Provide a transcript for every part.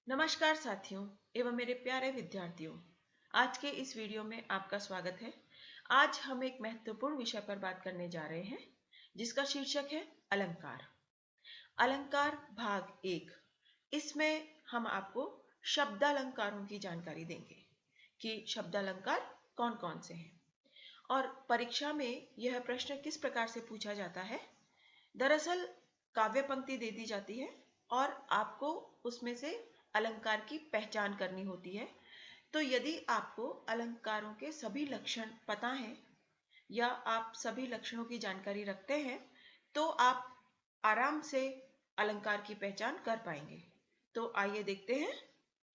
नमस्कार साथियों एवं मेरे प्यारे विद्यार्थियों, आज के इस वीडियो में आपका स्वागत है। आज हम एक महत्वपूर्ण विषय पर बात करने जा रहे हैं जिसका शीर्षक है अलंकार। अलंकार भाग 1। इसमें हम आपको शब्दालंकारों की जानकारी देंगे कि शब्दालंकार कौन कौन से हैं और परीक्षा में यह प्रश्न किस प्रकार से पूछा जाता है। दरअसल काव्य पंक्ति दे दी जाती है और आपको उसमें से अलंकार की पहचान करनी होती है। तो यदि आपको अलंकारों के सभी लक्षण पता हैं या आप सभी लक्षणों की जानकारी रखते हैं तो आप आराम से अलंकार की पहचान कर पाएंगे। तो आइए देखते हैं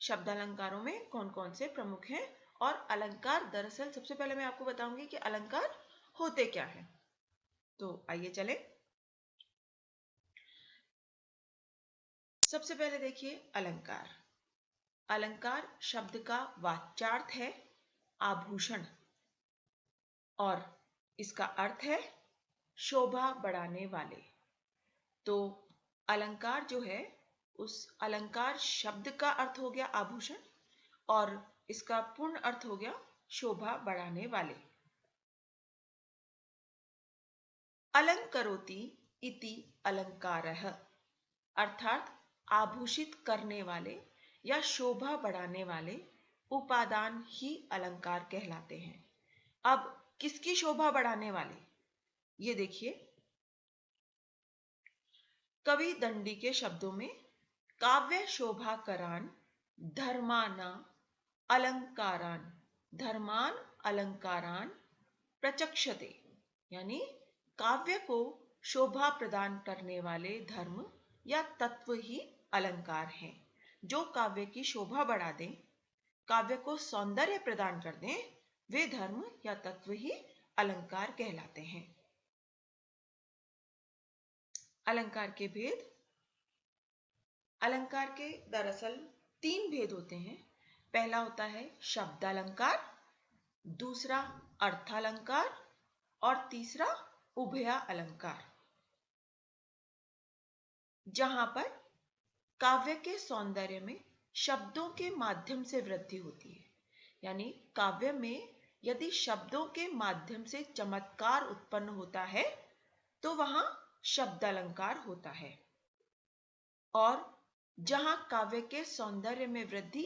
शब्दालंकारों में कौन कौन से प्रमुख हैं और अलंकार। दरअसल सबसे पहले मैं आपको बताऊंगी कि अलंकार होते क्या हैं। तो आइए चलें। सबसे पहले देखिए अलंकार। अलंकार शब्द का वाच्यार्थ है आभूषण और इसका अर्थ है शोभा बढ़ाने वाले। तो अलंकार जो है उस अलंकार शब्द का अर्थ हो गया आभूषण और इसका पूर्ण अर्थ हो गया शोभा बढ़ाने वाले। अलंकरोति इति अलंकारः अर्थात आभूषित करने वाले या शोभा बढ़ाने वाले उपादान ही अलंकार कहलाते हैं। अब किसकी शोभा बढ़ाने वाले, ये देखिए। कवि दंडी के शब्दों में काव्य शोभाकरान धर्माना अलंकारान धर्मान अलंकारान प्रचक्षते, यानी काव्य को शोभा प्रदान करने वाले धर्म या तत्व ही अलंकार हैं। जो काव्य की शोभा बढ़ा दें, काव्य को सौंदर्य प्रदान कर दें, वे धर्म या तत्व ही अलंकार कहलाते हैं। अलंकार के भेद। अलंकार के दरअसल 3 भेद होते हैं। पहला होता है शब्दालंकार, दूसरा अर्थालंकार और तीसरा उभया अलंकार। जहां पर काव्य के सौंदर्य में शब्दों के माध्यम से वृद्धि होती है, यानी काव्य में यदि शब्दों के माध्यम से चमत्कार उत्पन्न होता है तो वहां शब्दालंकार होता है। और जहां काव्य के सौंदर्य में वृद्धि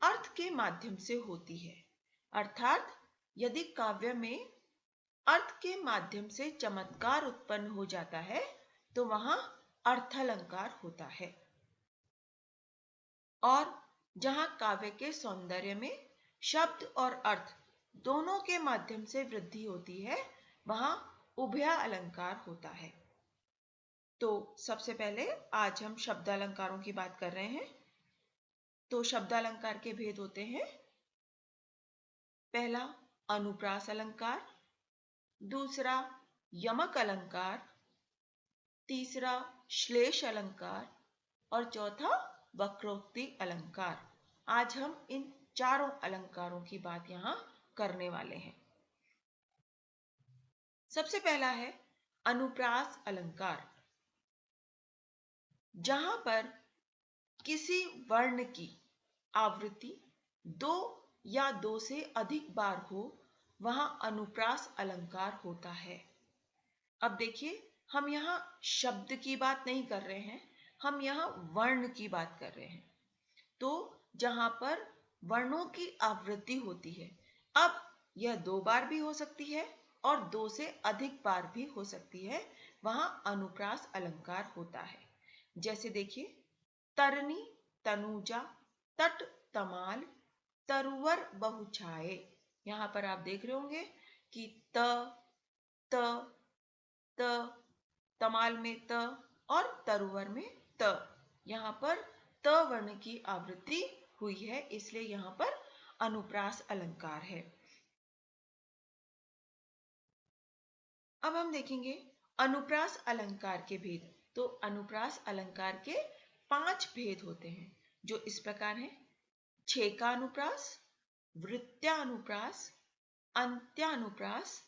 अर्थ के माध्यम से होती है, अर्थात यदि काव्य में अर्थ के माध्यम से चमत्कार उत्पन्न हो जाता है तो वहां अर्थालंकार होता है। और जहां काव्य के सौंदर्य में शब्द और अर्थ दोनों के माध्यम से वृद्धि होती है, वहां उभया अलंकार होता है। तो सबसे पहले आज हम शब्दालंकारों की बात कर रहे हैं। तो शब्दालंकार के भेद होते हैं। पहला अनुप्रास अलंकार, दूसरा यमक अलंकार, तीसरा श्लेष अलंकार और चौथा वक्रोक्ति अलंकार। आज हम इन चारों अलंकारों की बात यहां करने वाले हैं। सबसे पहला है अनुप्रास अलंकार। जहां पर किसी वर्ण की आवृत्ति 2 या 2 से अधिक बार हो, वहां अनुप्रास अलंकार होता है। अब देखिए, हम यहां शब्द की बात नहीं कर रहे हैं, हम यहां वर्ण की बात कर रहे हैं। तो जहां पर वर्णों की आवृत्ति होती है, अब यह 2 बार भी हो सकती है और 2 से अधिक बार भी हो सकती है, वहां अनुप्रास अलंकार होता है। जैसे देखिए, तरनी तनुजा तट तमाल तरुवर बहुछाए। यहां पर आप देख रहे होंगे कि त त तमाल में त और तरुवर में त, यहां पर त वर्ण की आवृत्ति हुई है, इसलिए यहां पर अनुप्रास अलंकार है। अब हम देखेंगे अनुप्रास अलंकार के भेद। तो अनुप्रास अलंकार के 5 भेद होते हैं जो इस प्रकार हैं। छेकानुप्रास, वृत्त्यानुप्रास, अंत्यानुप्रास,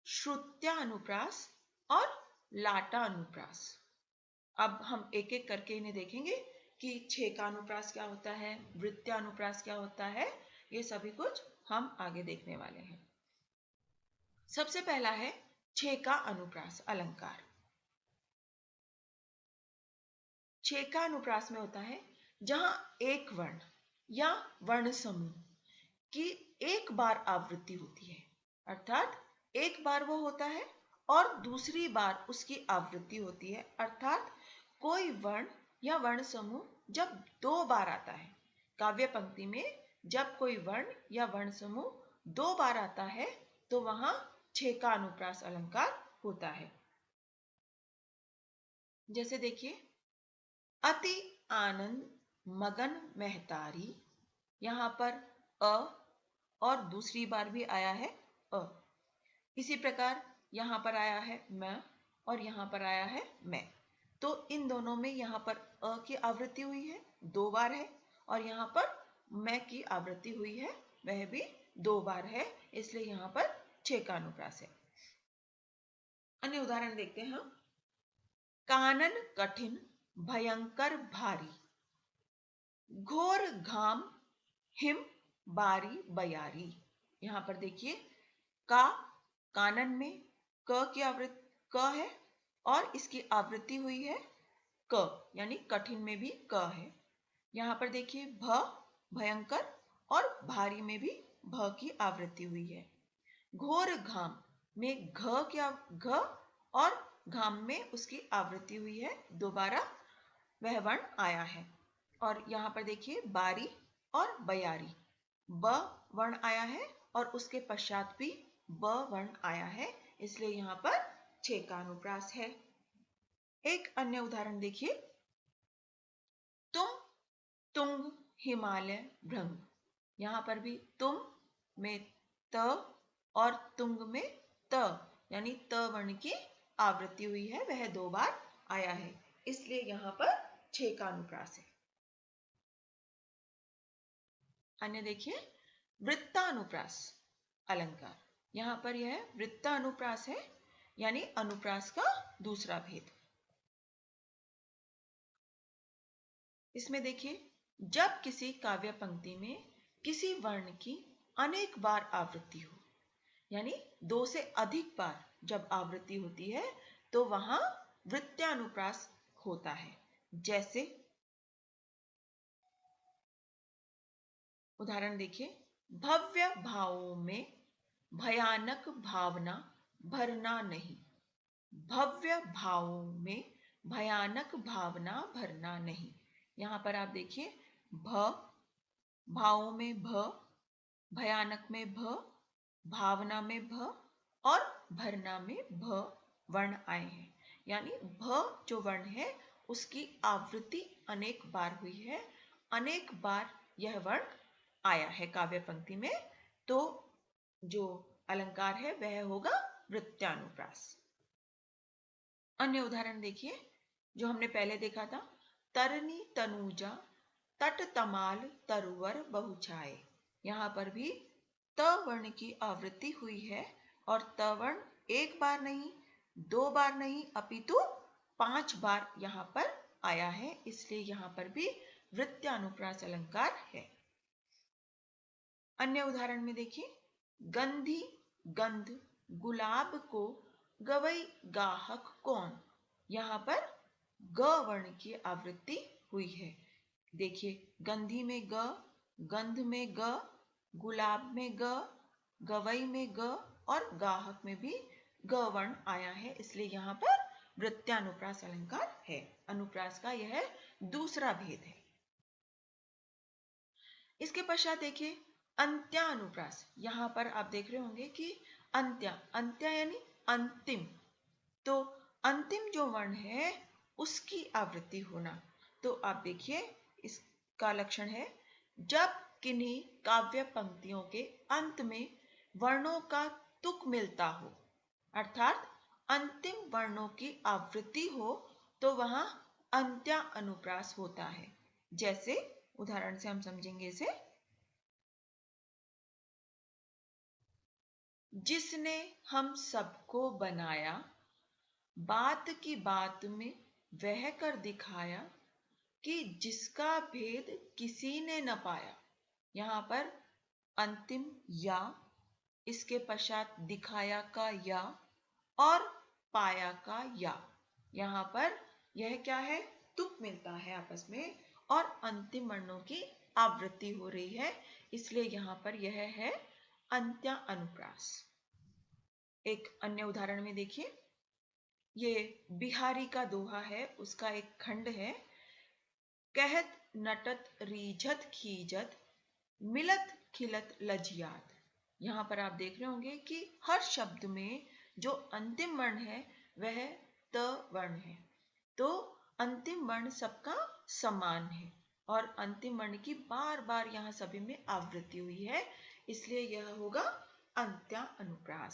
श्रुत्यानुप्रास और लाटानुप्रास। अब हम एक एक करके इन्हें देखेंगे कि छे का अनुप्रास क्या होता है, वृत्तानुप्रास क्या होता है, ये सभी कुछ हम आगे देखने वाले हैं। सबसे पहला है छे का अनुप्रास अलंकार। छे का अनुप्रास में होता है जहां एक वर्ण या वर्ण समूह की एक बार आवृत्ति होती है, अर्थात एक बार वो होता है और दूसरी बार उसकी आवृत्ति होती है, अर्थात कोई वर्ण या वर्ण समूह जब दो बार आता है, काव्य पंक्ति में जब कोई वर्ण या वर्ण समूह दो बार आता है तो वहां छे का अनुप्रास अलंकार होता है। जैसे देखिए, अति आनंद मगन महतारी, यहां पर अ और दूसरी बार भी आया है अ। इसी प्रकार यहां पर आया है मैं और यहां पर आया है मैं, तो इन दोनों में यहां पर अ की आवृत्ति हुई है, दो बार है, और यहां पर मैं की आवृत्ति हुई है, वह भी दो बार है, इसलिए यहां पर छे का अनुप्रास है। अन्य उदाहरण देखते हैं। कानन कठिन भयंकर भारी, घोर घाम हिम बारी बयारी। यहां पर देखिए, का कानन में क की आवृत्ति क है और इसकी आवृत्ति हुई है क, यानी कठिन में भी क है। यहां पर देखिए भ भयंकर और भारी में भी भ की आवृत्ति हुई है। घोर घाम में घ और घाम में उसकी आवृत्ति हुई है, दोबारा वह वर्ण आया है। और यहां पर देखिए बारी और बयारी, ब वर्ण आया है और उसके पश्चात भी ब वर्ण आया है, इसलिए यहां पर छे का अनुप्रास है। एक अन्य उदाहरण देखिए। तुम तुंग हिमालय भृंग, यहां पर भी तुम में त और तुंग में त, यानी त वर्ण की आवृत्ति हुई है, वह दो बार आया है, इसलिए यहां पर छे का अनुप्रास है। अन्य देखिए, वृत्तानुप्रास अलंकार। यहां पर यह वृत्तानुप्रास है, यानी अनुप्रास का दूसरा भेद। इसमें देखिए, जब किसी काव्य पंक्ति में किसी वर्ण की अनेक बार आवृत्ति हो, यानी दो से अधिक बार जब आवृत्ति होती है तो वहां वृत्तानुप्रास होता है। जैसे उदाहरण देखिए, भव्य भावों में भयानक भावना भरना नहीं, भव्य भावों में भयानक भावना भरना नहीं। यहां पर आप देखिए, भ भावों में भ, भयानक में भ, भावना में भ और भरना में भ वर्ण आए हैं, यानी भ जो वर्ण है उसकी आवृत्ति अनेक बार हुई है, अनेक बार यह वर्ण आया है काव्य पंक्ति में, तो जो अलंकार है वह होगा वृत्तानुप्रास। अन्य उदाहरण देखिए, जो हमने पहले देखा था, तरनी तनुजा तट तमाल तरुवर बहुछाए। यहां पर भी त वर्ण की आवृत्ति हुई है और त वर्ण एक बार नहीं, दो बार नहीं, अपितु 5 बार यहां पर आया है, इसलिए यहां पर भी वृत्तानुप्रास अलंकार है। अन्य उदाहरण में देखिए, गंधी गंध गुलाब को गवई गाहक कौन। यहां पर ग वर्ण की आवृत्ति हुई है। देखिए, गंधी में ग, गंध में ग, गुलाब में ग, गवई में ग और गाहक में भी ग वर्ण आया है, इसलिए यहां पर वृत्तानुप्रास अलंकार है। अनुप्रास का यह दूसरा भेद है। इसके पश्चात देखिए, अंत्यानुप्रास। यहां पर आप देख रहे होंगे कि अंत्य यानी अंतिम, तो अंतिम जो वर्ण है उसकी आवृत्ति होना। तो आप देखिए, इसका लक्षण है, जब किन्हीं काव्य पंक्तियों के अंत में वर्णों का तुक मिलता हो, अर्थात अंतिम वर्णों की आवृत्ति हो, तो वहां अंत्यानुप्रास होता है। जैसे उदाहरण से हम समझेंगे इसे। जिसने हम सबको बनाया, बात की बात में वह कर दिखाया, कि जिसका भेद किसी ने न पाया। यहाँ पर अंतिम या, इसके पश्चात दिखाया का या और पाया का या। यहाँ पर यह क्या है, तुक मिलता है आपस में और अंतिम वर्णों की आवृत्ति हो रही है, इसलिए यहाँ पर यह है अंत्य अनुप्रास। एक अन्य उदाहरण में देखिए, ये बिहारी का दोहा है, उसका एक खंड है। कहत नटत रीझत खीजत मिलत खिलत लजियात। यहाँ पर आप देख रहे होंगे कि हर शब्द में जो अंतिम वर्ण है वह त वर्ण है, तो अंतिम वर्ण सबका समान है और अंतिम वर्ण की बार बार यहाँ सभी में आवृत्ति हुई है, इसलिए यह होगा अंत्य अनुप्रास।